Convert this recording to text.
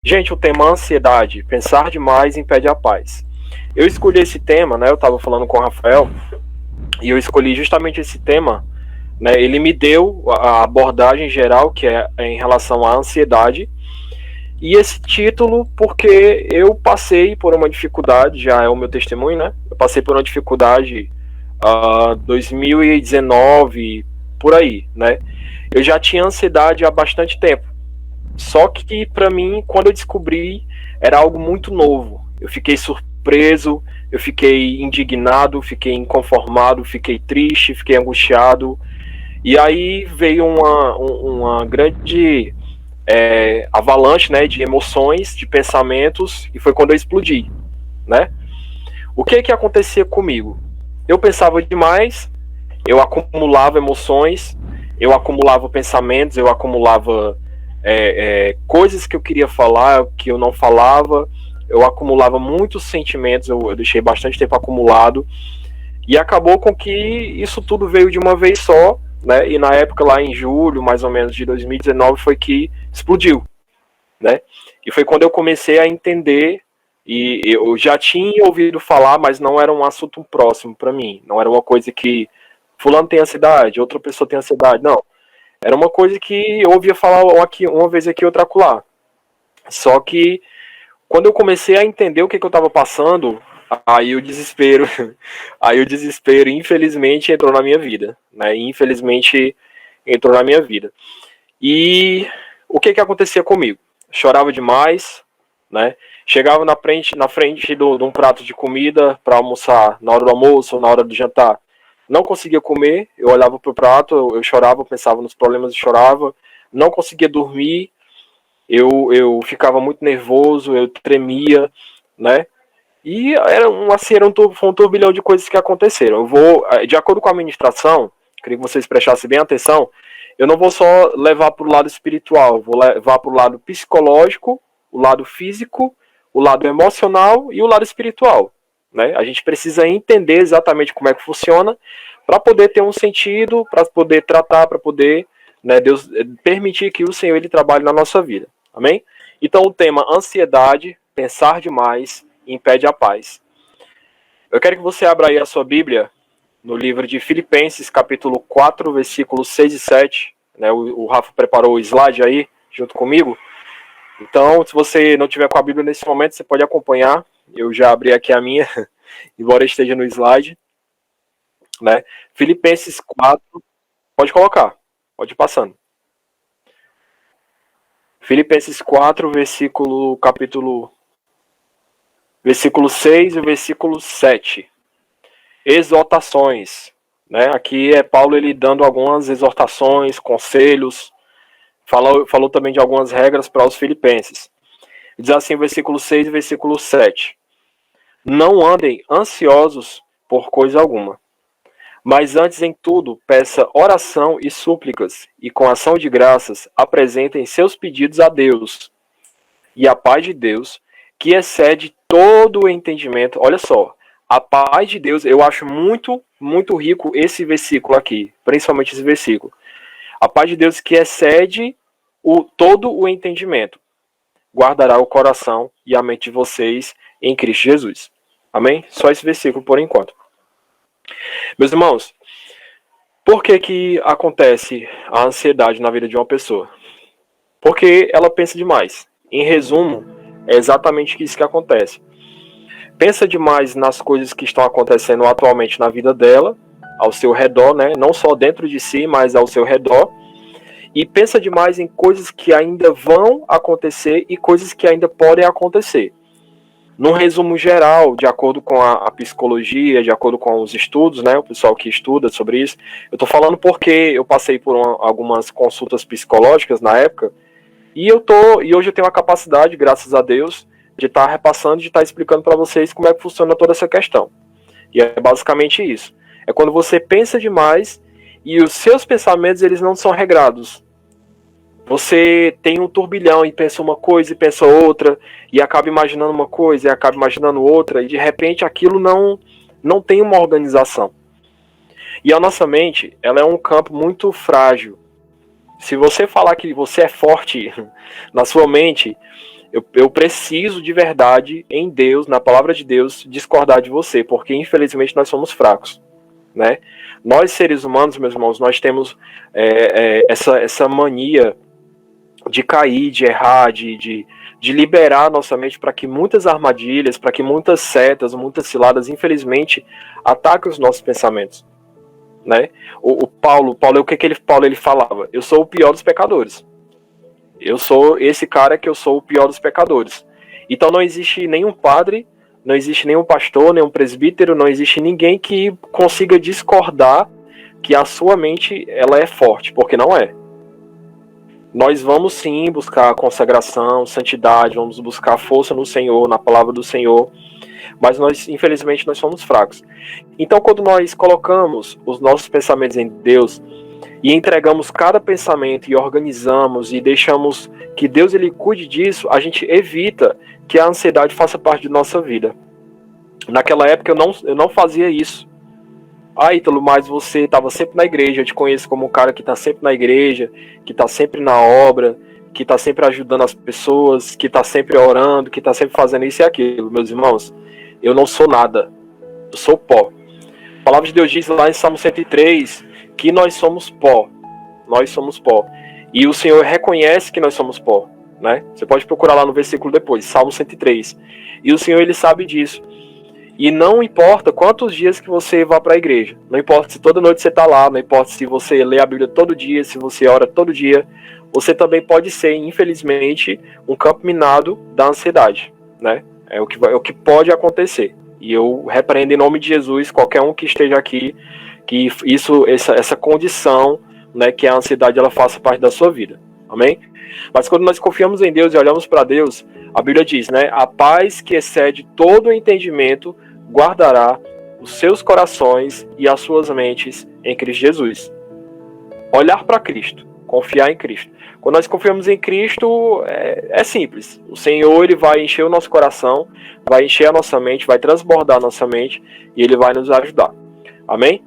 Gente, o tema ansiedade, pensar demais impede a paz. Eu escolhi esse tema, né? Eu estava falando com o Rafael e eu escolhi justamente esse tema, né? Ele me deu a abordagem geral que é em relação à ansiedade e esse título porque eu passei por uma dificuldade, já é o meu testemunho, né? Eu passei por uma dificuldade 2019 por aí, né? Eu já tinha ansiedade há bastante tempo. Só que para mim, quando eu descobri, era algo muito novo. Eu fiquei surpreso, eu fiquei indignado, fiquei inconformado, fiquei triste, fiquei angustiado. E aí veio uma grande avalanche, né, de emoções, de pensamentos, e foi quando eu explodi, né? O que acontecia comigo? Eu pensava demais, eu acumulava emoções, eu acumulava pensamentos, eu acumulava coisas que eu queria falar, que eu não falava, eu acumulava muitos sentimentos, eu deixei bastante tempo acumulado, e acabou com que isso tudo veio de uma vez só, né? E na época, lá em julho, mais ou menos, de 2019, foi que explodiu, né? E foi quando eu comecei a entender, e eu já tinha ouvido falar, mas não era um assunto próximo para mim, não era uma coisa que fulano tem ansiedade, outra pessoa tem ansiedade, não. Era uma coisa que eu ouvia falar aqui, uma vez aqui, outra acolá. Só que quando eu comecei a entender o que eu estava passando, aí o desespero, aí o desespero, infelizmente, entrou na minha vida, né? Infelizmente, entrou na minha vida. E o que acontecia comigo? Chorava demais, né? Chegava na frente de um prato de comida para almoçar, na hora do almoço ou na hora do jantar. Não conseguia comer, eu olhava pro prato, eu chorava, eu pensava nos problemas e chorava. Não conseguia dormir, eu ficava muito nervoso, eu tremia, né? E foi um turbilhão de coisas que aconteceram. Eu vou, de acordo com a administração, queria que vocês prestassem bem atenção, eu não vou só levar para o lado espiritual, eu vou levar para o lado psicológico, o lado físico, o lado emocional e o lado espiritual. Né? A gente precisa entender exatamente como é que funciona para poder ter um sentido, para poder tratar, para poder, né, Deus permitir que o Senhor ele trabalhe na nossa vida. Amém? Então o tema ansiedade, pensar demais, impede a paz. Eu quero que você abra aí a sua Bíblia no livro de Filipenses, capítulo 4, versículos 6 e 7. Né? O Rafa preparou o slide aí, junto comigo. Então, se você não tiver com a Bíblia nesse momento, você pode acompanhar. Eu já abri aqui a minha, embora esteja no slide. Né? Filipenses 4, pode colocar, pode ir passando. Filipenses 4, versículo 6 e versículo 7. Exortações. Né? Aqui é Paulo ele dando algumas exortações, conselhos, falou também de algumas regras para os filipenses. Diz assim, versículo 6 e versículo 7. Não andem ansiosos por coisa alguma, mas antes em tudo peça oração e súplicas, e com ação de graças apresentem seus pedidos a Deus. E a paz de Deus, que excede todo o entendimento, olha só, a paz de Deus, eu acho muito, muito rico esse versículo aqui, principalmente esse versículo. A paz de Deus que excede todo o entendimento, guardará o coração e a mente de vocês em Cristo Jesus. Amém? Só esse versículo por enquanto. Meus irmãos, por que acontece a ansiedade na vida de uma pessoa? Porque ela pensa demais. Em resumo, é exatamente isso que acontece. Pensa demais nas coisas que estão acontecendo atualmente na vida dela, ao seu redor, né? Não só dentro de si, mas ao seu redor. E pensa demais em coisas que ainda vão acontecer e coisas que ainda podem acontecer. Num resumo geral, de acordo com a psicologia, de acordo com os estudos, né, o pessoal que estuda sobre isso, eu estou falando porque eu passei por algumas consultas psicológicas na época, e hoje eu tenho a capacidade, graças a Deus, de estar repassando, de estar explicando para vocês como é que funciona toda essa questão. E é basicamente isso. É quando você pensa demais e os seus pensamentos eles não são regrados. Você tem um turbilhão e pensa uma coisa e pensa outra, e acaba imaginando uma coisa e acaba imaginando outra, e de repente aquilo não tem uma organização. E a nossa mente, ela é um campo muito frágil. Se você falar que você é forte na sua mente, Eu preciso de verdade em Deus, na palavra de Deus, discordar de você, porque infelizmente nós somos fracos, né? Nós, seres humanos, meus irmãos, nós temos essa mania de cair, de errar, de liberar nossa mente para que muitas armadilhas, para que muitas setas, muitas ciladas, infelizmente, ataquem os nossos pensamentos, né? O Paulo, o que ele falava? Eu sou o pior dos pecadores. Eu sou esse cara que eu sou o pior dos pecadores. Então não existe nenhum padre, não existe nenhum pastor, nenhum presbítero, não existe ninguém que consiga discordar que a sua mente ela é forte, porque não é. Nós vamos sim buscar consagração, santidade, vamos buscar força no Senhor, na palavra do Senhor, mas nós, infelizmente, nós somos fracos. Então, quando nós colocamos os nossos pensamentos em Deus e entregamos cada pensamento e organizamos e deixamos que Deus ele cuide disso, a gente evita que a ansiedade faça parte de nossa vida. Naquela época eu não fazia isso. Ítalo, mas você estava sempre na igreja, eu te conheço como um cara que está sempre na igreja, que está sempre na obra, que está sempre ajudando as pessoas, que está sempre orando, que está sempre fazendo isso e aquilo. Meus irmãos, eu não sou nada, eu sou pó. A palavra de Deus diz lá em Salmo 103 que nós somos pó, e o Senhor reconhece que nós somos pó, né? Você pode procurar lá no versículo depois, Salmo 103, e o Senhor ele sabe disso. E não importa quantos dias que você vá para a igreja, não importa se toda noite você está lá, não importa se você lê a Bíblia todo dia, se você ora todo dia, você também pode ser, infelizmente, um campo minado da ansiedade, né? É o que pode acontecer. E eu repreendo em nome de Jesus qualquer um que esteja aqui, que essa condição, né, que a ansiedade ela faça parte da sua vida. Amém? Mas quando nós confiamos em Deus e olhamos para Deus, a Bíblia diz, né? A paz que excede todo o entendimento guardará os seus corações e as suas mentes em Cristo Jesus. Olhar para Cristo, confiar em Cristo. Quando nós confiamos em Cristo, é simples. O Senhor ele vai encher o nosso coração, vai encher a nossa mente, vai transbordar a nossa mente e ele vai nos ajudar. Amém?